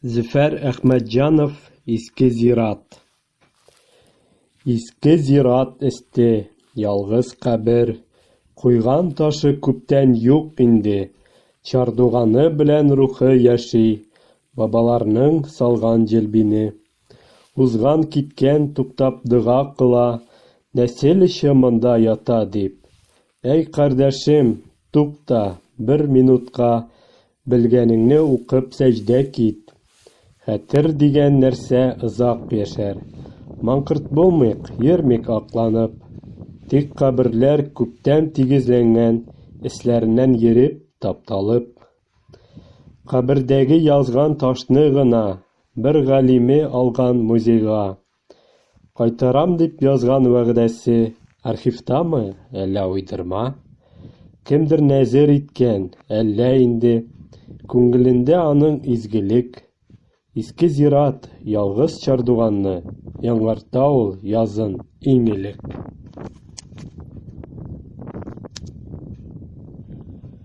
Зөфәр Әхмәтҗанов «Иске зират». Иске зират эсте, ялгыз кабер, куйган ташы күптән юк инде. Чардуганы белән рухы яши, бабаларның салган җилбине. Узган киткән туктап дога кыла, нәсел шымында ята дип. Әй кардәшем, тукта, бер минутка, белгәнеңне укып сәҗдә кит. Хәтер дигән нәрсә озак яшәр. Маңкорт булмыйк, йөрмик акланып. Тик каберләр күптән тигезләнгән, эсләреннән йөреп, тапталып. Кабердәге язган ташны гына бер галиме алган музейга. Кайтарам дип язган вәгъдәсе архивтамы, әллә уйдырма? Кемдер нәзер иткән, әллә инде күңелендә аның изгелек. Иске зират, ялгыз чардуганны, яңарта ул язын иң элек.